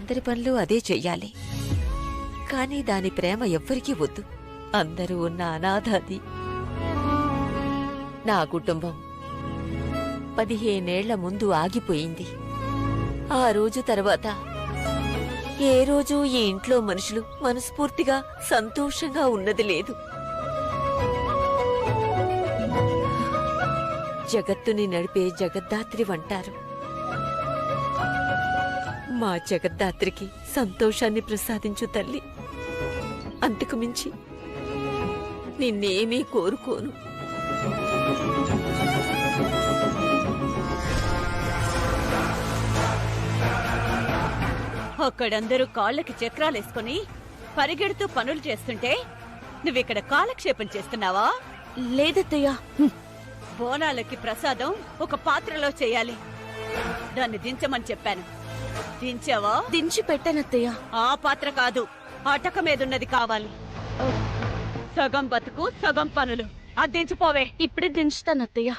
అందరి పనులు అదే చెయ్యాలి. కానీ దాని ప్రేమ ఎవ్వరికీ వద్దు. అందరూ ఉన్న అనాథ అది. నా కుటుంబం 15 ఏళ్ల ముందు ఆగిపోయింది. ఆ రోజు తర్వాత ఏ రోజు ఈ ఇంట్లో మనుషులు మనస్ఫూర్తిగా సంతోషంగా ఉన్నది లేదు. జగత్తుని నడిపే జగద్ధాత్రి అంటారు. మా జగద్ధాత్రికి సంతోషాన్ని ప్రసాదించు తల్లి. అంతకు మించి నిన్నేమీ కోరుకోను. అక్కడందరూ కాళ్ళకి చక్రాలేసుకుని పరిగెడుతూ పనులు చేస్తుంటే నువ్విక్కడ కాలక్షేపం చేస్తున్నావా? లేదత్తయ్యా. బోనాలకి ప్రసాదం ఒక పాత్రలో చేయాలి. దాన్ని దించమని చెప్పాను. దించావా? దించి పెట్టానత్తయ్యా. ఆ పాత్ర కాదు, అటక మీదున్నది కావాలి. సగం బతుకు సగం పనులు. అది దించిపోవే. ఇప్పుడే దించుతానత్తయ్యా.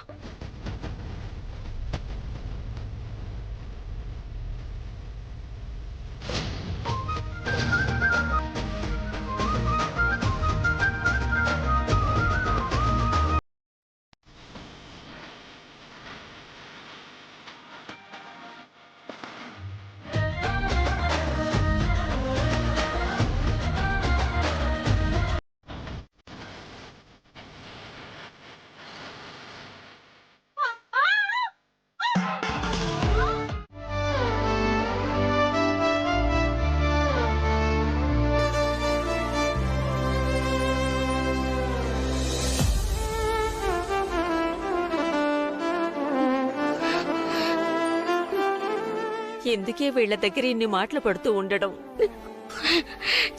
ఎందుకే వీళ్ల దగ్గర ఇన్ని మాటలు పడుతూ ఉండడం?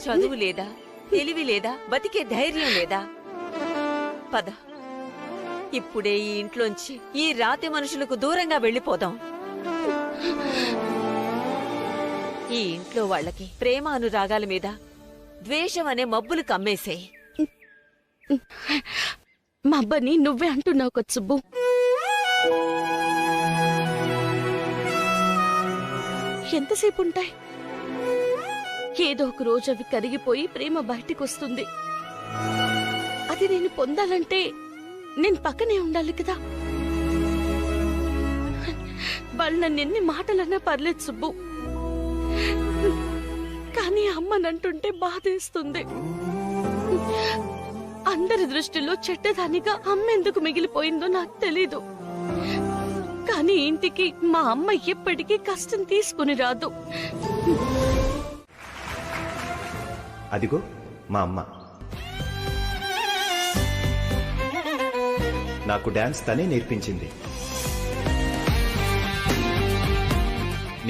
చదువు లేదా, తెలివి లేదా, బతికే ధైర్యం లేదా? పద, ఇప్పుడే ఈ ఇంట్లోంచి ఈ రాతి మనుషులకు దూరంగా వెళ్లిపోదాం. ఈ ఇంట్లో వాళ్ళకి ప్రేమ అనురాగాల మీద ద్వేషం అనే మబ్బులు కమ్మేసేయ్. మా అబ్బని నువ్వే అంటున్నావు కదా సుబ్బు. ఎంతసేపు ఉంటాయి? ఏదో ఒక రోజు అవి కరిగిపోయి ప్రేమ బయటికి వస్తుంది. అది నేను పొందాలంటే నేను పక్కనే ఉండాలి కదా. వాళ్ళు నన్ను ఎన్ని మాటలన్నా పర్లేదు సుబ్బు, కానీ అమ్మనంటుంటే బాధేస్తుంది. అందరి దృష్టిలో చెడ్డదానిగా అమ్మ ఎందుకు మిగిలిపోయిందో నాకు తెలీదు. కానీ ఇంటికి మా అమ్మ ఎప్పటికీ కష్టం తీసుకుని రాదు. అదిగో మా అమ్మ. నాకు డాన్స్ తనే నేర్పించింది.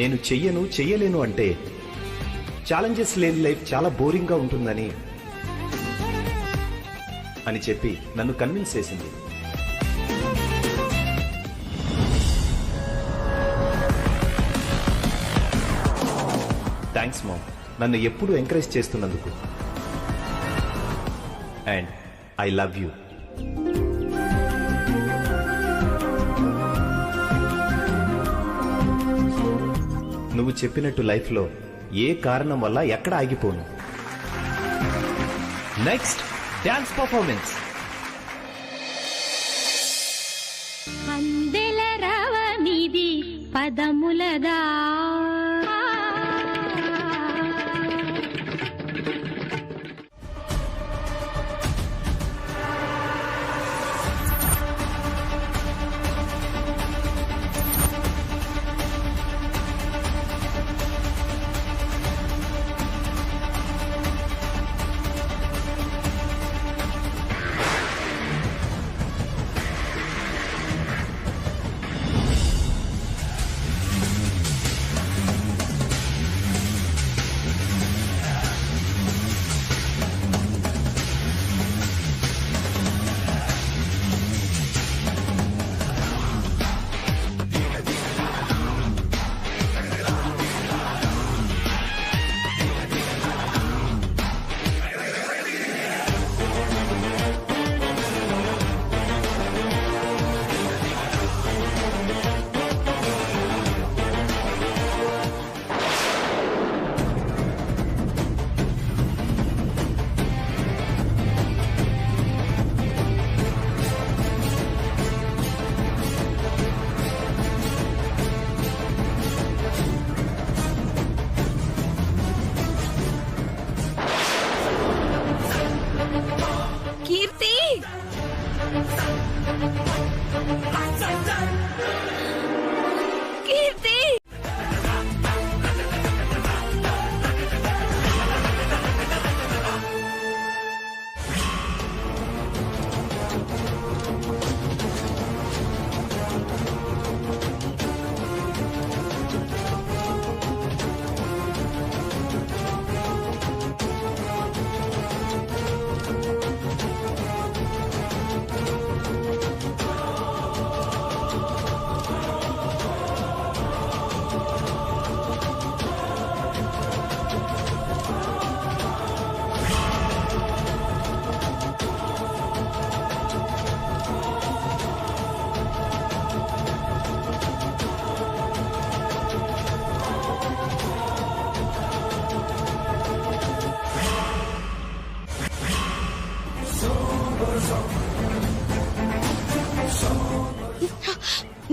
నేను చెయ్యలేను అంటే ఛాలెంజెస్ లేని లైఫ్ చాలా బోరింగ్ గా ఉంటుందని అని చెప్పి నన్ను కన్విన్స్ చేసింది. థ్యాంక్స్ మామ్, నన్ను ఎప్పుడూ ఎంకరేజ్ చేస్తున్నందుకు. And I love you. నువ్వు చెప్పినట్టు లైఫ్లో ఏ కారణం వల్ల ఎక్కడ ఆగిపోను. Next dance performance. అందెల రవనిది పదములదా,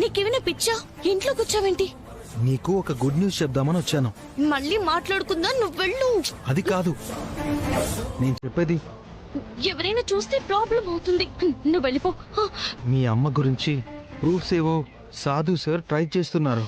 నీకేమైనా పిచ్చా? ఇంట్లో కూర్చోవేంటి? నీకు ఒక గుడ్ న్యూస్ చెప్దామని వచ్చాను. మళ్ళీ మాట్లాడుకుందా? నువ్వు వెళ్ళు. అది కాదు నేను చెప్పేది. ఎవరైనా చూస్తే ప్రాబ్లం అవుతుంది. నువ్వు వెళ్ళిపో. మీ అమ్మ గురించి ప్రూఫ్స్ ఏవో సాధు సార్ ట్రై చేస్తున్నారు.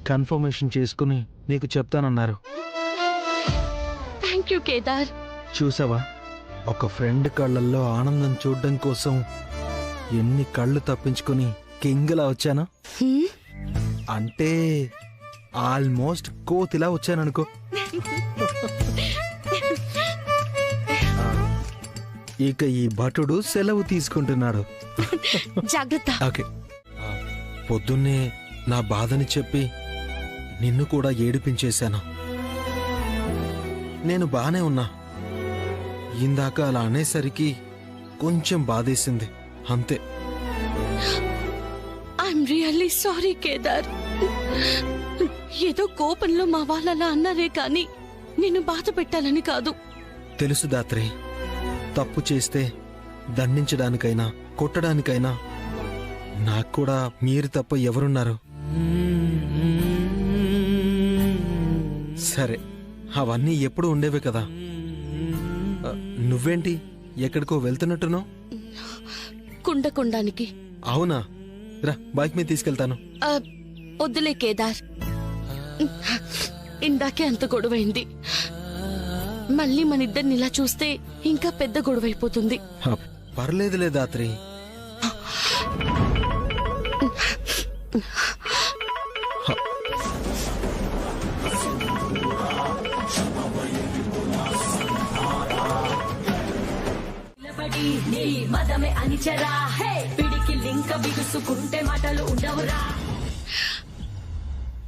కన్ఫర్మేషన్ చేసుకుని నీకు చెప్తానన్నారు. Thank you Kedar. చూసావా, ఒక ఫ్రెండ్ కళ్ళల్లో ఆనందం చూడడం కోసం ఎన్ని కళ్ళు తప్పించుకుని కింగ్లా వచ్చానా? అంటే ఆల్మోస్ట్ కోతిలా వచ్చాననుకో. ఇక ఈ భటుడు సెలవు తీసుకుంటున్నాడు. జాగ్రత్త. ఓకే. పొద్దున్నే నా బాధని చెప్పి నిన్ను కూడా ఏడిపించేశాను. నేను బానే ఉన్నా. ఇందాక అలా అనేసరికి కొంచెం బాధేసింది, అంతే. I'm really sorry Kedar. ఏదో కోపంలో మా వాళ్ళలా అన్నారే కానీ నిన్ను బాధ పెట్టాలని కాదు. తెలుసు దాత్రి, తప్పు చేస్తే దండించడానికైనా కొట్టడానికైనా నాకు కూడా మీరు తప్ప ఎవరున్నారు? సరే, అవన్నీ ఎప్పుడు ఉండేవే కదా. నువ్వేంటి ఎక్కడికో వెళ్తున్నట్టునో? కుండడానికి. అవునా? రా, బైక్ మీద తీసుకెళ్తాను. వద్దులే కేదార్, ఇందాకే అంత గొడవైంది. మళ్ళీ మన ఇద్దరిని ఇలా చూస్తే ఇంకా పెద్ద గొడవైపోతుంది. పర్లేదులే దాత్రి.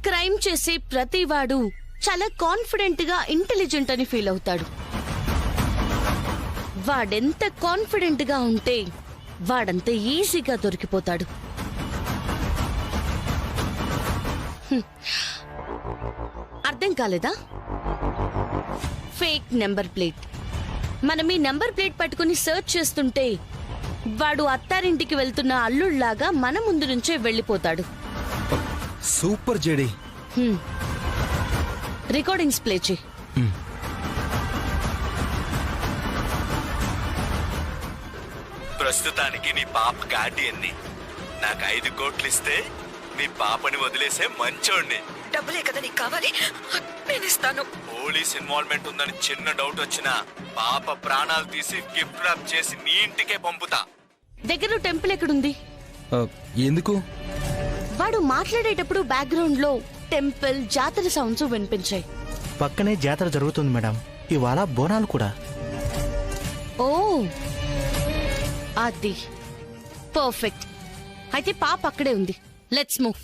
క్రైమ్ చేసే ప్రతివాడు చాలా కాన్ఫిడెంట్ గా ఇంటెలిజెంట్ అని ఫీల్ అవుతాడు. వాడెంత కాన్ఫిడెంట్ గా ఉంటే వాడంత ఈజీగా దొరికిపోతాడు. అర్థం కాలేదా? Fake number plate. మనం ఈ నెంబర్ ప్లేట్ పట్టుకుని సర్చ్ చేస్తుంటే వాడు అత్తారింటికి వెళ్తున్న అల్లుళ్లాగా మన ముందు నుంచే వెళ్ళిపోతాడు. Super JD. రికార్డింగ్స్ ప్లే చేయి. ప్రస్తుతానికి నీ పాప గార్డియన్ని. నాకు 5 కోట్లు ఇస్తే నీ పాపని వదిలేసే మంచోడిని. డబ్బులే కదా నీకు కావాలి, నేను ఇస్తాను. పోలీస్ ఇన్వాల్వ్మెంట్ ఉందని చిన్న డౌట్ వచ్చినా పాప ప్రాణాలు తీసి గిఫ్ట్ ర్యాప్ చేసి నీ ఇంటికే పంపుతా. దగ్గర టెంపుల్ ఎక్కడుంది? ఎందుకు? వాడు మాట్లాడేటప్పుడు బ్యాక్గ్రౌండ్ లో టెంపుల్ జాతర సౌండ్స్ వినిపించాయి. పక్కనే జాతర జరుగుతుంది మేడం, ఇవాళ బోనాలు కూడా. ఓ అది పర్ఫెక్ట్. అయితే పాప అక్కడే ఉంది. Let's move.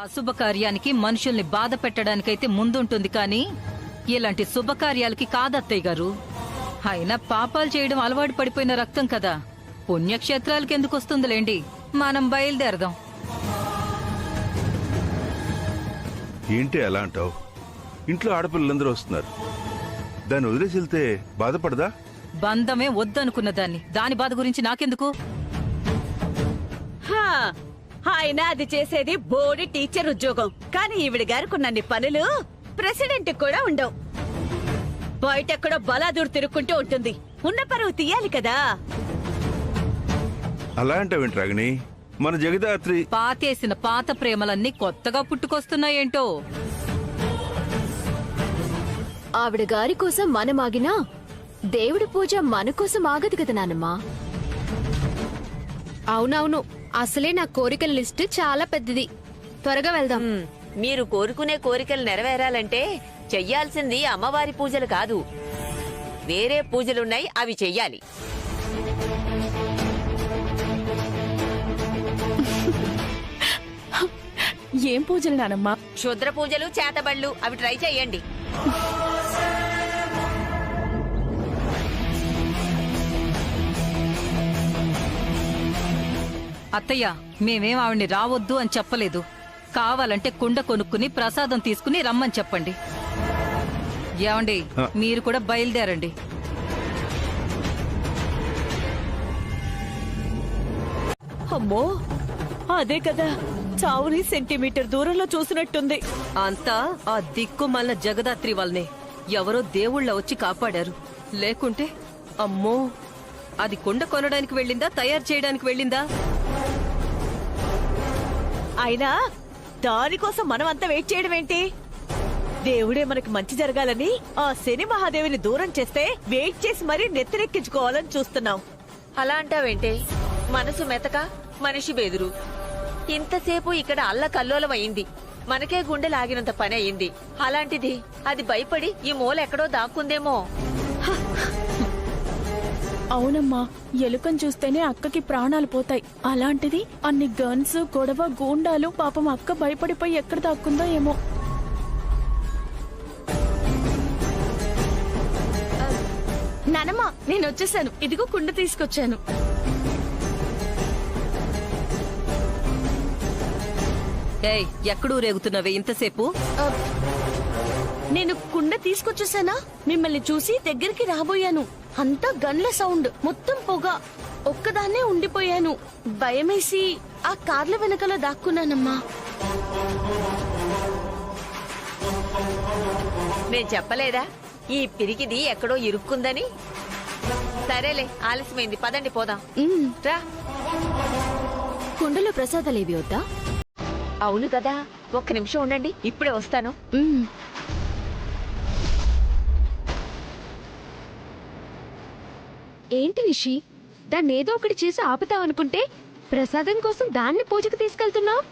అశుభకార్యానికి మనుషుల్ని బాధ పెట్టడానికైతే ముందుంటుంది కానీ ఇలాంటి శుభకార్యాలకి కాదత్తయ్య గారు. అయినా పాపాలు చేయడం అలవాటు పడిపోయిన రక్తం కదా, పుణ్యక్షేత్రాలకి ఎందుకు వస్తుందిలేండి. మనం బయలుదేరదాం. ఏంటి అలా అంటావు? ఇంట్లో ఆడపిల్లలందరూ వస్తున్నారు, దాన్ని వదిలేసి వెళ్తే బాధపడదా? బంధమే వద్దనుకున్న దాన్ని, దాని బాధ గురించి నాకెందుకు? ఆయన అది చేసేది బోడి టీచర్ ఉద్యోగం. కానీ ఈవిడ గారుకున్నన్ని పనులు ప్రెసిడెంట్ కూడా ఉండవు. బయటెక్కడో బలాదూరు తిరుక్కుంటూ ఉంటుంది. ఉన్న పరువు తీయాలి కదా. అలా అంటావేంటి రాగిణి? మన జగదాత్రి పాతేసిన పాత ప్రేమలన్నీ కొత్తగా పుట్టుకొస్తున్నాయేంటో. ఆవిడ గారి కోసం మనమాగినా దేవుడి పూజ మన కోసం ఆగదు కదా నానమ్మా. అవునవును, అసలే నా కోరికల లిస్ట్ చాలా పెద్దది. త్వరగా వెళ్దాం. మీరు కోరుకునే కోరికలు నెరవేరాలంటే చెయ్యాల్సింది అమ్మవారి పూజలు కాదు, వేరే పూజలున్నాయి, అవి చెయ్యాలి. ఏం పూజలు నానమ్మా? క్షుద్ర పూజలు, చేతబళ్ళు, అవి ట్రై చెయ్యండి. అత్తయ్య, మేమేం ఆవిడ్ని రావద్దు అని చెప్పలేదు. కావాలంటే కుండ కొనుక్కుని ప్రసాదం తీసుకుని రమ్మని చెప్పండి. ఏమండి, మీరు కూడా బయలుదేరండి. అమ్మో, అదే కదా, చావుని సెంటీమీటర్ దూరంలో చూసినట్టుంది. అంతా ఆ దిక్కుమల్ల జగదాత్రి వల్లనే ఎవరో దేవుళ్ళ వచ్చి కాపాడారు. లేకుంటే అమ్మో, అది కుండ కొనడానికి వెళ్ళిందా, తయారు చేయడానికి వెళ్ళిందా? అయినా దానికోసం మనం అంతా వెయిట్ చేయడం ఏంటి? దేవుడే మనకి మంచి జరగాలని ఆ శని మహాదేవిని దూరం చేస్తే వెయిట్ చేసి మరీ నెత్తిరెక్కించుకోవాలని చూస్తున్నాం. అలా అంటావేంటే? మనసు మెతక, మనిషి బెదురు. ఇంతసేపు ఇక్కడ అల్లకల్లోలమైంది, మనకే గుండె లాగినంత పని అయింది. అలాంటిది అది భయపడి ఈ మూల ఎక్కడో దాక్కుందేమో. అవునమ్మా, ఎలుకను చూస్తేనే అక్కకి ప్రాణాలు పోతాయి. అలాంటిది అన్ని గన్స్, గొడవ, గూండాలు. పాపం అక్క భయపడిపోయి ఎక్కడ దాక్కుందో ఏమో. నానమ్మా, నేను వచ్చేసాను. ఇదిగో కుండ తీసుకొచ్చాను. ఏయ్, ఎక్కడూ రేగుతున్నవే ఇంతసేపు? నేను కుండ తీసుకొచ్చేసానా? మిమ్మల్ని చూసి దగ్గరికి రాబోయాను. అంతా గన్ల సౌండ్, మొత్తం పొగ. ఒక్కదాన్నే ఉండిపోయాను. భయమేసి ఆ కార్ల వెనకాల దాక్కున్నానమ్మా. నేను చెప్పలేదా ఈ పిరికిది ఎక్కడో ఇరుక్కుందని? సరేలే, ఆలస్యమైంది, పదండి పోదాం. రా. కుండలో ప్రసాదాలేవి వద్దా? అవును కదా, ఒక్క నిమిషం ఉండండి, ఇప్పుడే వస్తాను. ఏంటి నిషి, దాన్ని ఏదో ఒకటి చేసి ఆపుతావు అనుకుంటే ప్రసాదం కోసం దాన్ని పూజకు తీసుకెళ్తున్నావు.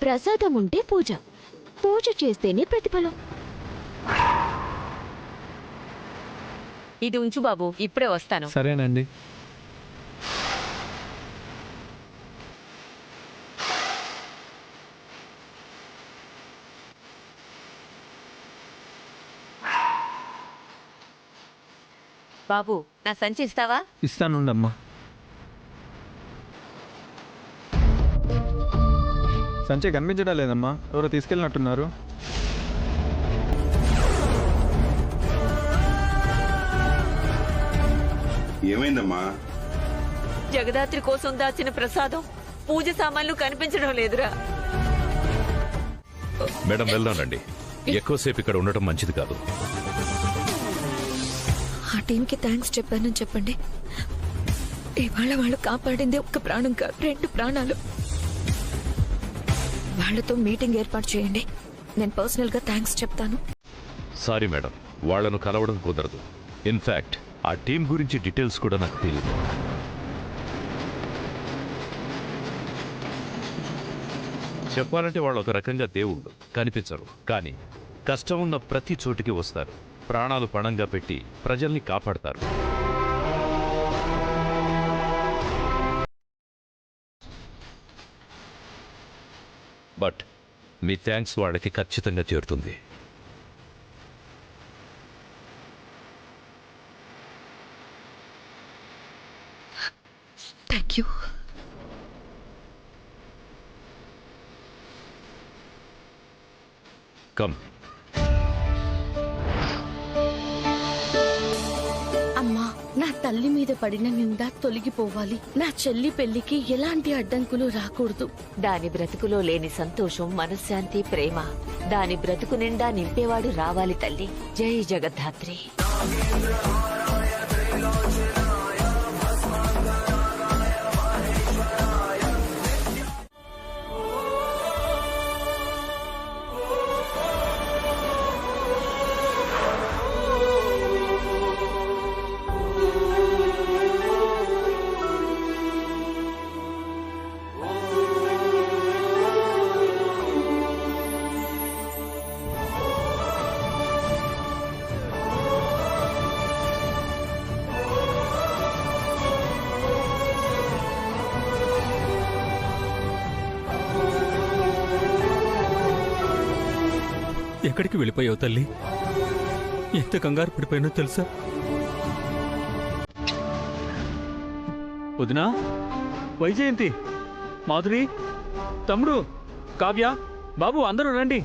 ప్రసాదం ఉంటే పూజ, పూజ చేస్తేనే ప్రతిఫలం. ఇది ఉంచు బాబు, ఇప్పుడే వస్తాను. సరేనండి. బాబు, నా సంచి ఇస్తావా? ఇస్తానుండమ్మా. సంచి కనిపించడం లేదమ్మా, ఎవరో తీసుకెళ్ళినట్టున్నారు. ఏమైందమ్మా? జగదాత్రి కోసం దాచిన ప్రసాదం, పూజ సామాన్లు కనిపించడం లేదురా. మేడం, వెళ్దానండి. ఎక్కువసేపు ఇక్కడ ఉండటం మంచిది కాదు. ఆ టీంకి థ్యాంక్స్ చెప్పానని చెప్పండి. ఇవాళ వాళ్ళు కాపాడింది ఒక్క ప్రాణం కాదు, 2 ప్రాణాలు. వాళ్లతో మీటింగ్ ఏర్పాటు చేయండి, నేను పర్సనల్ గా థ్యాంక్స్ చెప్తాను. సారీ మేడం, వాళ్లను కలవడం కుదరదు. ఇన్ఫాక్ట్ ఆ టీం గురించి డీటెయిల్స్ కూడా నాకు తెలియదు. చెప్పాలంటే వాళ్ళు ఒక రకంగా దేవుళ్ళు, కనిపించరు, కానీ కష్టం ఉన్న ప్రతి చోటికి వస్తారు. ప్రాణాలు పణంగా పెట్టి ప్రజల్ని కాపాడతారు. బట్ మీ థ్యాంక్స్ వాళ్ళకి ఖచ్చితంగా చేరుతుంది. Thank you. కమ్. అమ్మా, నా తల్లి మీద పడిన నింద తొలగిపోవాలి. నా చెల్లి పెళ్లికి ఎలాంటి అడ్డంకులు రాకూడదు. దాని బ్రతుకులో లేని సంతోషం, మనశ్శాంతి, ప్రేమ దాని బ్రతుకు నిండా నింపేవాడు రావాలి తల్లి. జై జగద్ధాత్రి. ఎక్కడికి వెళ్ళిపోయావు తల్లి? ఎంత కంగారు పడిపోయినో తెలుసా? వదినా, వైజయంతి, మాధురి, తమ్ముడు, కావ్య, బాబు అందరూ రండి.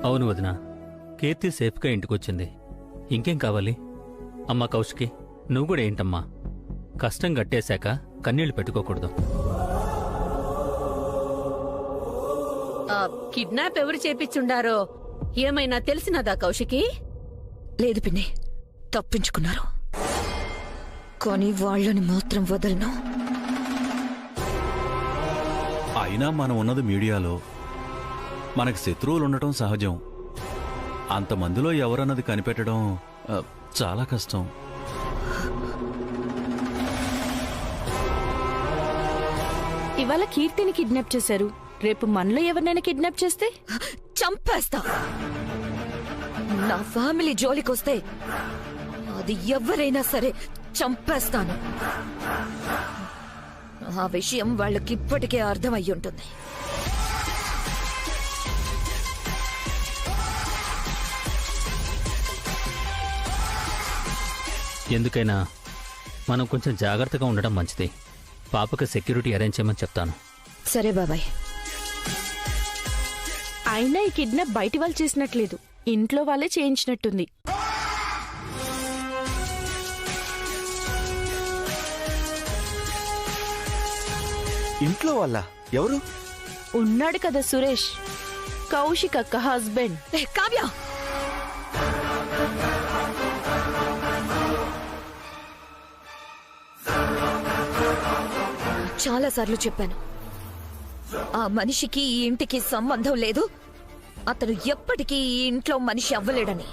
అవును వదినా, కీర్తి సేఫ్గా ఇంటికొచ్చింది. ఇంకేం కావాలి? అమ్మా కౌశికి, నువ్వు కూడా ఏంటమ్మా, కష్టం గట్టేశాక కన్నీళ్లు పెట్టుకోకూడదు. కిడ్నాప్ ఎవరు చేపించుండారో ఏమైనా తెలిసినదా కౌశికి? లేదు పిన్ని, తప్పించుకున్నారు. కానీ వాళ్ళని మాత్రం వదలను. అయినా మనం ఉన్నది మీడియాలో, మనకు శత్రువులు ఉండటం సహజం. అంతమందిలో ఎవరన్నది కనిపెట్టడం చాలా కష్టం. ఇవాళ కీర్తిని కిడ్నాప్ చేశారు, రేపు మనలో ఎవరినైనా కిడ్నాప్ చేస్తే చంపేస్తా. నా ఫ్యామిలీ జోలికొస్తే అది ఎవరైనా సరే చంపేస్తాను. ఆ విషయం వాళ్ళకిప్పటికే అర్థమయ్యుంటుంది. ఎందుకైనా మనం కొంచెం జాగ్రత్తగా ఉండడం మంచిది. పాపకి సెక్యూరిటీ అరేంజ్ చేయమని చెప్తాను. సరే బాబాయ్. అయినా ఈ కిడ్నాప్ బయటి వాళ్ళు చేసినట్లేదు, ఇంట్లో వాళ్ళే చేయించినట్టుంది. ఇంట్లో వాళ్ళ? ఎవరు? ఉన్నాడు కదా సురేష్, కౌశిక్ అక్క హస్బెండ్. కావ్య, చాలా సార్లు చెప్పాను, ఆ మనిషికి ఈ ఇంటికి సంబంధం లేదు, అతను ఎప్పటికీ ఈ ఇంట్లో మనిషి అవ్వలేడని.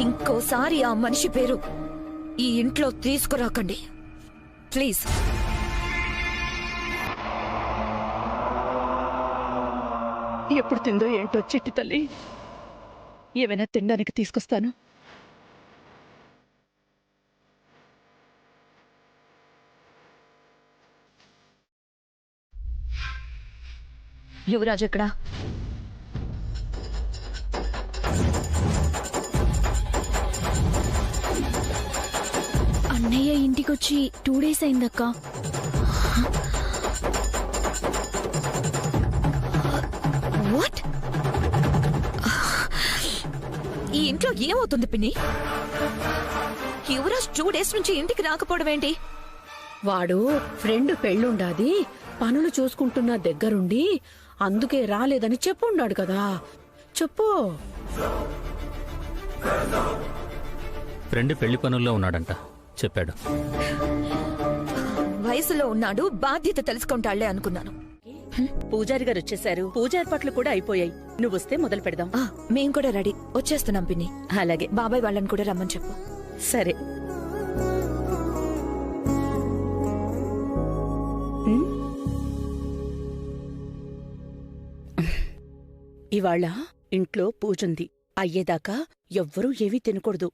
ఇంకోసారి ఆ మనిషి పేరు ఈ ఇంట్లో తీసుకురాకండి ప్లీజ్. ఎప్పుడు తిందో ఏంటో చిట్టి తల్లి, ఏమైనా తినడానికి తీసుకొస్తాను. యువరాజ్ ఎక్కడా? అన్నయ్య ఇంటికొచ్చి 2 days అయిందక్క. వాట్? ఈ ఇంట్లో ఏమవుతుంది పిన్ని? యువరాజ్ 2 days నుంచి ఇంటికి రాకపోవడం ఏంటి? వాడు ఫ్రెండ్ పెళ్ళుండాది, పనులు చూసుకుంటున్న దగ్గరుండి అందుకే రాలేదని చెప్పున్నాడు కదా. చెప్పు. ఫ్రెండ్ పెళ్లి పనుల్లో ఉన్నాడంట, చెప్పాడు. వయసులో ఉన్నాడు, బాధ్యత తెలుసుకుంటాళ్లే అనుకున్నాను. పూజారి గారు వచ్చేశారు, పూజ ఏర్పాట్లు కూడా అయిపోయాయి. నువ్వు వస్తే మొదలు పెడదాం. మేం కూడా రెడీ, వచ్చేస్తున్నాం పిన్ని. అలాగే. బాబాయ్ వాళ్ళని కూడా రమ్మని చెప్పు. సరే. ఇవాళ ఇంట్లో పూజుంది, అయ్యేదాకా ఎవ్వరూ ఏవీ తినకూడదు.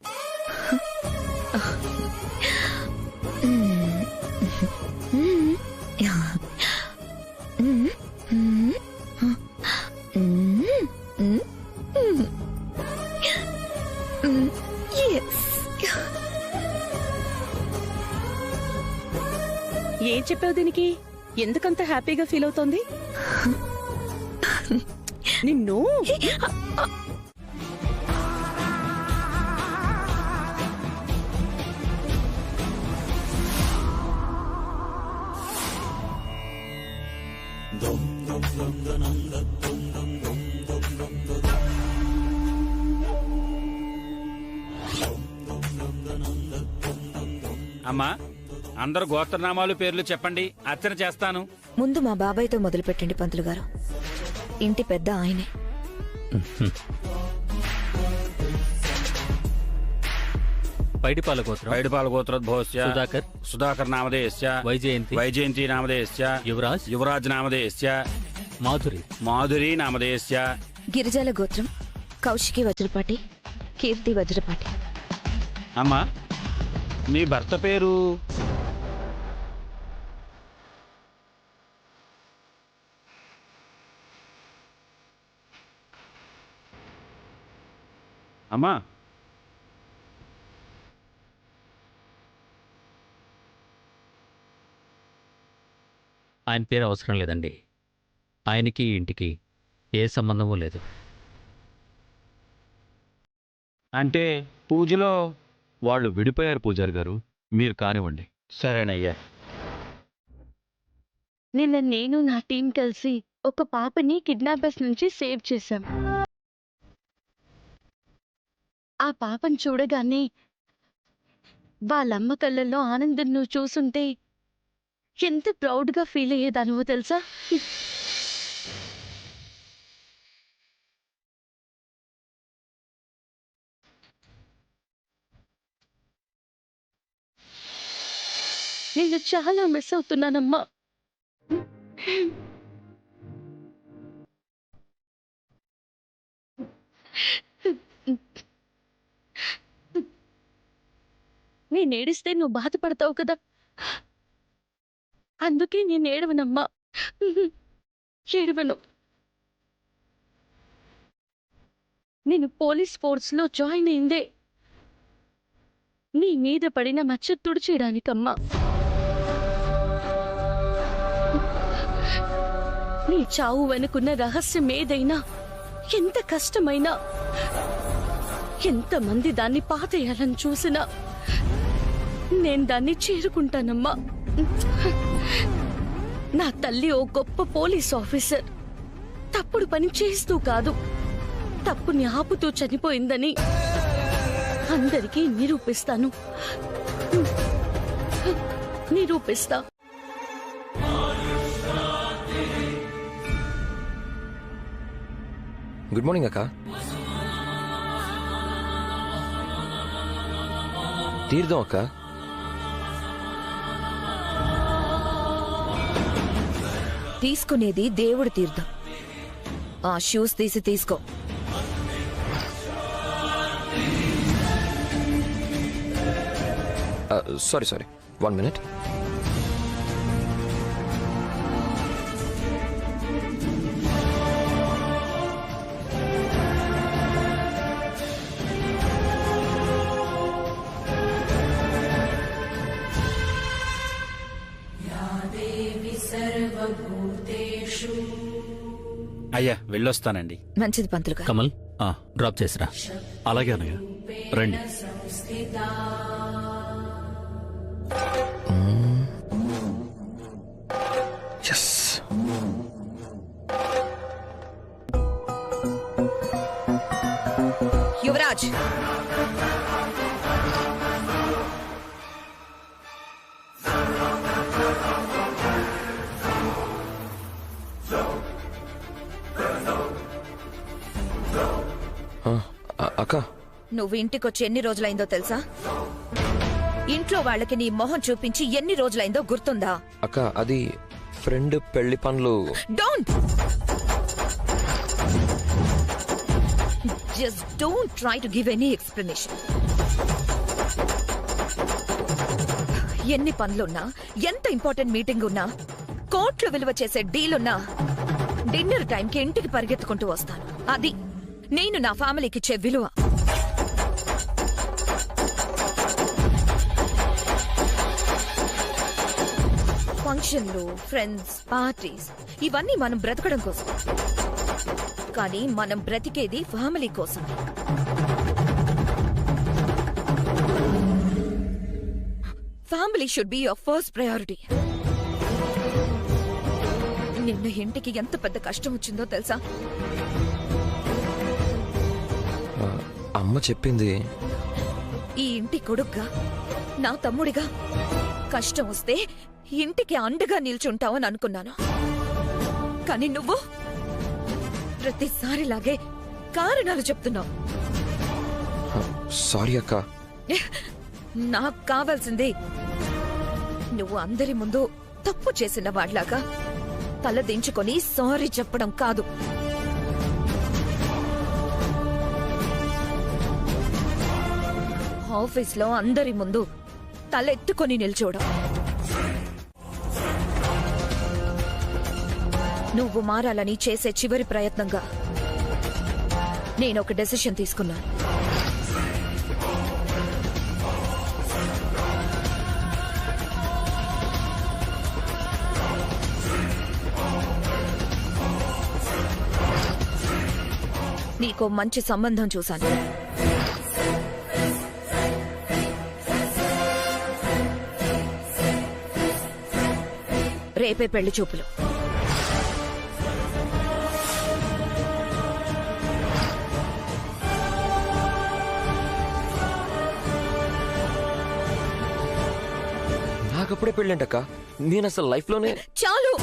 ఏం చెప్పావు దీనికి? ఎందుకంత హ్యాపీగా ఫీల్ అవుతోంది? నిన్ను అమ్మా, అందరు గోత్రనామాలు పేర్లు చెప్పండి, అర్చన చేస్తాను. ముందు మా బాబాయ్తో మొదలు పెట్టండి పంతులు గారు. ఇంటి పెద్ద ఆయనే. పైడిపాల గోత్రోద్భవస్య సుధాకర్ నామధేయస్య వైజయంతి నామధేయస్య యువరాజ్ నామధేయస్య మాధురి నామధేయస్య. గిరిజాల గోత్రం కౌశికి వజ్రపాటి, కీర్తి వజ్రపాటి. అమ్మా, మీ భర్త పేరు? అమ్మా, ఆయన పేరు అవసరం లేదండి. ఆయనకి ఇంటికి ఏ సంబంధమూ లేదు. అంటే పూజలో వాళ్ళు విడిపోయారు పూజారి గారు, మీరు కానివ్వండి. సరేనయ్యా. నిన్న నేను నా టీం కలిసి ఒక పాపని కిడ్నాపర్స్ నుంచి సేవ్ చేశాం. ఆ పాపను చూడగానే వాళ్ళమ్మ కళ్ళల్లో ఆనందం నువ్వు చూసుంటే ఎంత ప్రౌడ్గా ఫీల్ అయ్యేదానివో తెలుసా? నేను చాలా మిస్ అవుతున్నానమ్మా. నేను ఏడిస్తే నువ్వు బాధపడతావు కదా, అందుకే నేను ఏడవనమ్మా. ఏడవను. నేను పోలీస్ ఫోర్స్లో జాయిన్ అయిందే నీ మీద పడిన మచ్చ తుడిచేయడానికమ్మా. నీ చావు వెనుకున్న రహస్యం ఏదైనా, ఎంత కష్టమైనా, ఎంతమంది దాన్ని పాతేయాలని చూసినా నేను దాన్ని చేరుకుంటానమ్మా. నా తల్లి ఓ గొప్ప పోలీస్ ఆఫీసర్. తప్పుడు పని చేస్తూ కాదు, తప్పుని ఆపుతూ చనిపోయిందని అందరికీ నిరూపిస్తాను. నిరూపిస్తా. గుడ్ మార్నింగ్ అక్క. తీర్థం అక్క. తీసుకునేది దేవుడి తీర్థం. ఆ షూస్ తీసి తీసుకో. Sorry 1 minute. అయ్యా, వెళ్ళొస్తానండి. మంచిది పంతులు గారు. కమల్, డ్రాప్ చేసిరా. అలాగే అన్నయ్య, రండి. యువరాజ్, అక్క, నువ్వు ఇంటికొచ్చి ఎన్ని రోజులైందో తెలుసా? ఇంట్లో వాళ్ళకి నీ మొహం చూపించి ఎన్ని రోజులైందో గుర్తుందా? అక్క, అది ఫ్రెండ్ పెళ్లి పనులు. Don't just don't try to give any explanation. ఎన్ని పనులున్నా, ఎంత ఇంపార్టెంట్ మీటింగ్ ఉన్నా, కోట్లు విలువ చేసే డీల్ ఉన్నా, డిన్నర్ టైంకి ఇంటికి పరిగెత్తుకుంటూ వస్తాను. అది నేను నా ఫ్యామిలీకి ఇచ్చే విలువ. ఫంక్షన్లు, ఫ్రెండ్స్, పార్టీస్ ఇవన్నీ మనం బ్రతకడం కోసం, కానీ మనం బ్రతికేది ఫ్యామిలీ కోసం. Family should be your first priority. నిన్న ఇంటికి ఎంత పెద్ద కష్టం వచ్చిందో తెలుసా? అమ్మ చెప్పింది. ఈ ఇంటి కొడుగ్గా, నా తమ్ముడిగా కష్టం వస్తే ఇంటికి అండగా నిల్చుంటావని అనుకున్నాను. కానీ నువ్వు ప్రతిసారిలాగే కారణాలు చెప్తున్నావు. సారీ అక్క. నాకు కావాల్సింది నువ్వు అందరి ముందు తప్పు చేసిన వాళ్లాగా తల దించుకొని సారీ చెప్పడం కాదు. ఆఫీస్లో అందరి ముందు తలెత్తుకొని నిల్చోవడం. నువ్వు మారాలని చేసే చివరి ప్రయత్నంగా నేనొక డెసిషన్ తీసుకున్నాను. నీకో మంచి సంబంధం చూశాను. రేపే పెళ్లి చూపులు. నాకప్పుడే పెళ్ళంటక్క. నేను అసలు లైఫ్లోనే. చాలు.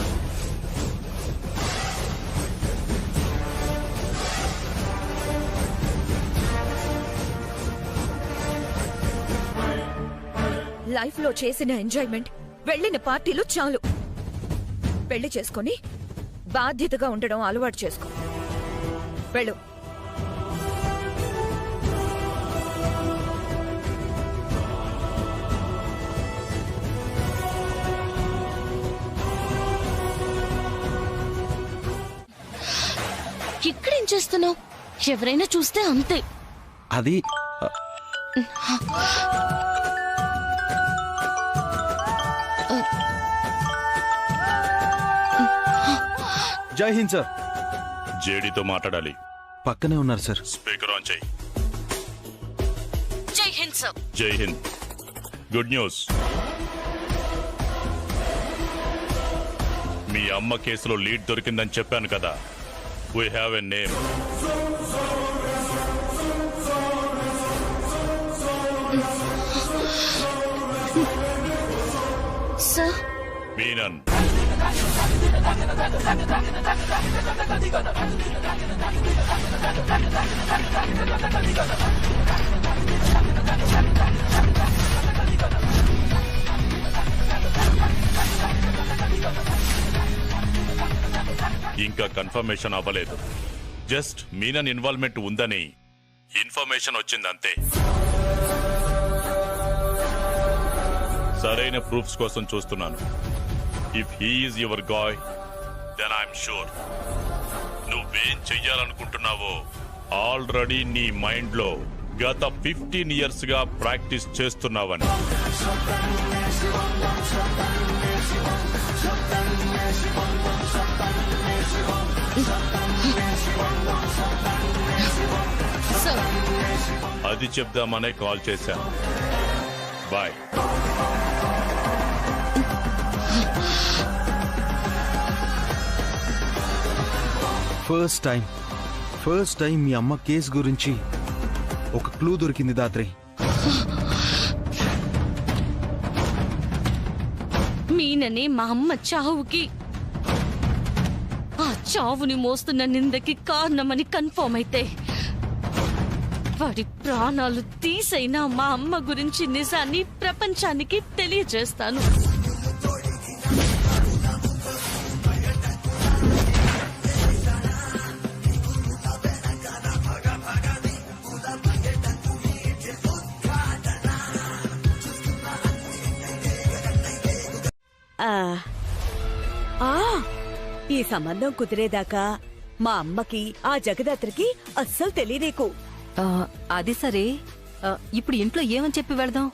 లైఫ్ లో చేసిన ఎంజాయ్మెంట్, వెళ్ళిన పార్టీలు చాలు. పెళ్లి చేసుకొని బాధ్యతగా ఉండడం అలవాటు చేసుకో. వెళ్ళు. ఇక్కడేం చేస్తున్నావు? ఎవరైనా చూస్తే అంతే. అది జై హింద్ సార్. జేడీతో మాట్లాడాలి. పక్కనే ఉన్నారు సార్. స్పీకర్ ఆన్ చేయి. జై హింద్ సార్. జై హింద్. Good news. మీ అమ్మ కేసులో లీడ్ దొరికిందని చెప్పాను కదా. We have a name. Sir. Menon. ఇంకా కన్ఫర్మేషన్ అవ్వలేదు. జస్ట్ మీనన్ ఇన్వాల్వ్మెంట్ ఉందని ఇన్ఫర్మేషన్ వచ్చిందంతే. సరైన ప్రూఫ్స్ కోసం చూస్తున్నాను. If he is your guy, then I'm sure నువ్వేం చెయ్యాలనుకుంటున్నావో ఆల్రెడీ నీ మైండ్ లో గత 15 years గా ప్రాక్టీస్ చేస్తున్నావని. అది చెప్దామనే కాల్ చేశాను. బాయ్. ఫస్ట్ టైం మీ అమ్మ కేసు గురించి ఒక క్లూ దొరికింది దాత్రి. మీననే మా అమ్మ చావుకి, ఆ చావుని మోస్తున్న నిందకి కారణమని కన్ఫర్మ్ అయితే వాడి ప్రాణాలు తీసైనా మా అమ్మ గురించి నిజాన్ని ప్రపంచానికి తెలియజేస్తాను. ఈ సంబంధం కుదిరేదాకా మా అమ్మకి ఆ జగదాత్రికి అస్సలు తెలియదేకు. అది సరే, ఇప్పుడు ఇంట్లో ఏమని చెప్పి వెళదాం?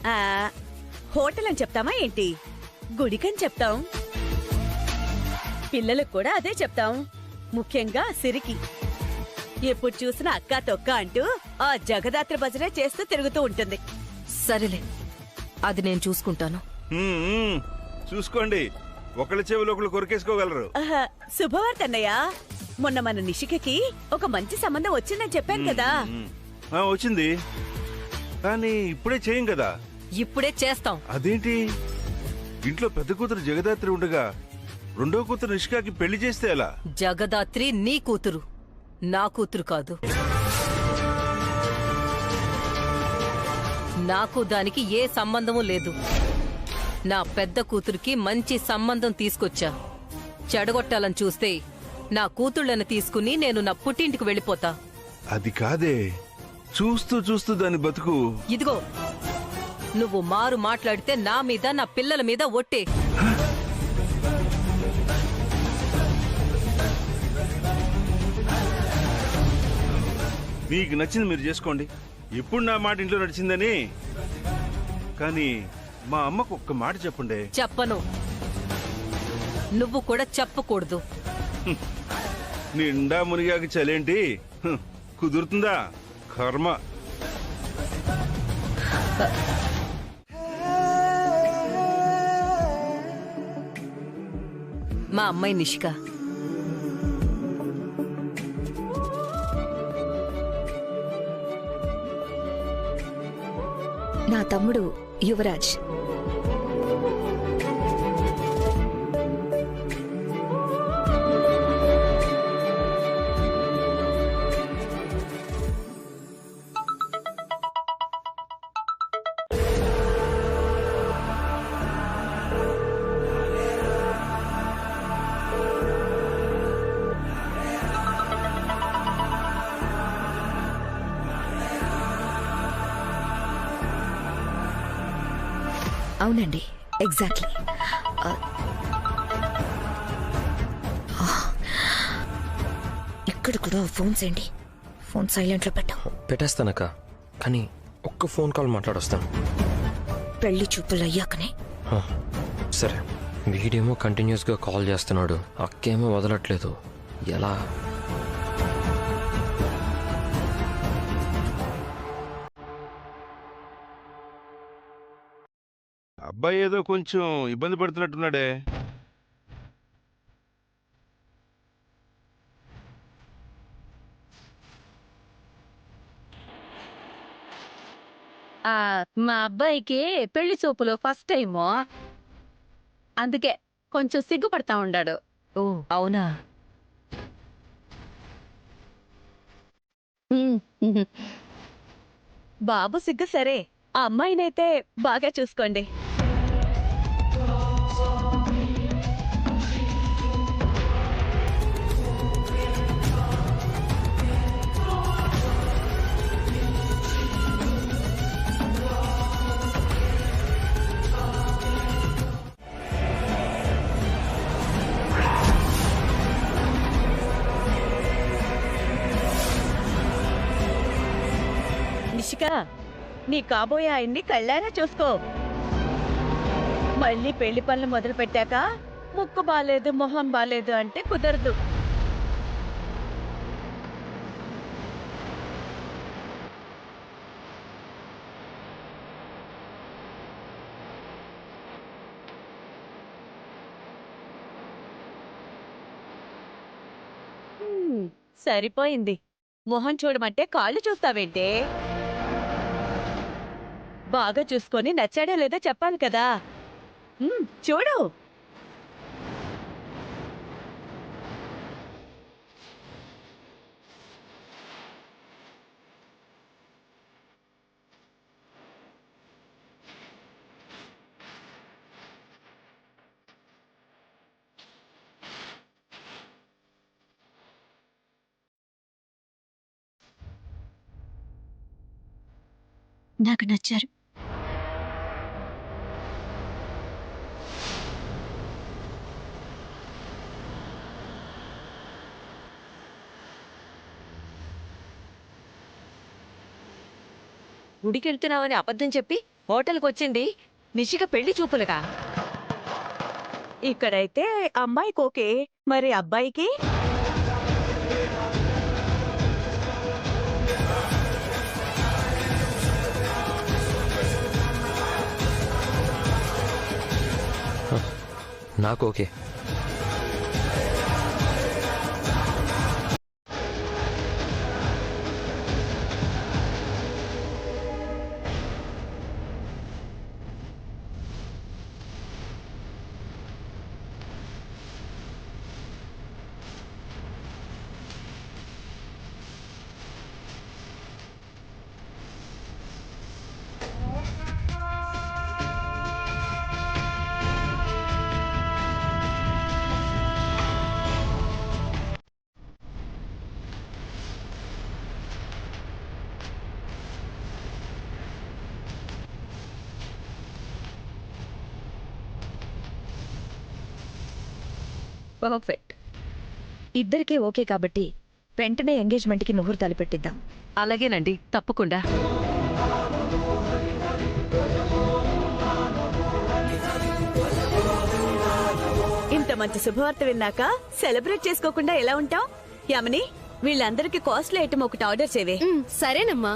హోటల్ అని చెప్తామా ఏంటి? గుడికని చెప్తాం. పిల్లలకు కూడా అదే చెప్తాం. ముఖ్యంగా సిరికి. ఎప్పుడు చూసినా అక్క తొక్క అంటూ ఆ జగదాత్రి భజనే చేస్తూ తిరుగుతూ ఉంటుంది. సరేలే, అది నేను చూసుకుంటాను. చూసుకోండి, ఒకళ్ళ చెవులు ఒకళ్ళు కొరికేసుకోగలరు. శుభవార్త అన్నయ్య. మొన్న మన నిషికకి ఒక మంచి సంబంధం వచ్చిందని చెప్పాను కదా. వచ్చింది, కానీ ఇప్పుడే చేయం కదా. ఇప్పుడే చేస్తాం. అదేంటి? ఇంట్లో పెద్ద కూతురు జగదాత్రి ఉండగా రెండో కూతురు నిష్కాకి పెళ్లి చేస్తే ఎలా? జగదాత్రి నీ కూతురు, నా కూతురు కాదు. నాకు దానికి ఏ సంబంధము లేదు. నా పెద్ద కూతురికి మంచి సంబంధం తీసుకొచ్చా. చెడగొట్టాలని చూస్తే నా కూతుళ్ళని తీసుకుని నేను నా పుట్టింటికి వెళ్ళిపోతా. అది కాదే, చూస్తూ చూస్తూ దాని బతుకు. ఇదిగో, నువ్వు మారు మాట్లాడితే నా మీద నా పిల్లల మీద ఒట్టే. మీకు నచ్చింది మీరు చేసుకోండి. ఇప్పుడు నా మాట ఇంట్లో నడిచిందని. కానీ మా అమ్మకు ఒక్క మాట చెప్పండి. చెప్పను. నువ్వు కూడా చెప్పకూడదు. నిండా మునిగాక చలేంటి? కుదురుతుందా? కర్మ. మా అమ్మాయి నిష్క. నా తమ్ముడు యువరాజ్. అవునండి, ఎగ్జాక్ట్లీ. ఇక్కడ కూడా ఫోన్స్ ఏంటి? ఫోన్ సైలెంట్లో పెట్టావు. పెట్టేస్తానక్క, కానీ ఒక్క ఫోన్ కాల్ మాట్లాడొస్తాను. పెళ్లి చూపులు అయ్యాకనే. సరే. వీడేమో కంటిన్యూస్గా కాల్ చేస్తున్నాడు, అక్కేమో వదలట్లేదు. ఎలా? అబ్బాయి ఏదో కొంచెం ఇబ్బంది పడుతున్నట్టున్నాడే. మా అబ్బాయికి పెళ్లి చూపులు ఫస్ట్ టైము, అందుకే కొంచెం సిగ్గుపడతా ఉండాడు. ఓ అవునా? బాబు సిగ్గు సరే, ఆ అమ్మాయినైతే బాగా చూసుకోండి. నిషిక, నీ కాబోయే ఆయన్ని కళ్ళారా చూసుకో. మళ్ళీ పెళ్లి పనులు మొదలు పెట్టాక ముక్కు బాలేదు, మొహం బాలేదు అంటే కుదరదు. సరిపోయింది. మొహం చూడమంటే కాళ్ళు చూస్తావేంటే? బాగా చూసుకొని నచ్చాడో లేదో చెప్పాలి కదా. చూడు. నాకు నచ్చారు. గుడికెళ్తున్నావని అబద్ధం చెప్పి హోటల్కి వచ్చింది నిషిక పెళ్లి చూపులుగా. ఇక్కడైతే అమ్మాయికి ఓకే, మరి అబ్బాయికి? నాకు ఓకే. పర్ఫెక్ట్. ఇద్దరికే ఓకే కాబట్టి వెంటనే ఎంగేజ్మెంట్కి ముహూర్తాలు పెట్టిద్దాం. అలాగేనండి, తప్పకుండా. ఇంత మంచి శుభవార్త విన్నాక సెలబ్రేట్ చేసుకోకుండా ఎలా ఉంటాం? యామిని, వీళ్ళందరికీ కాస్ట్లీ ఐటమ్ ఒకటి ఆర్డర్ చేయవే. సరేనమ్మా.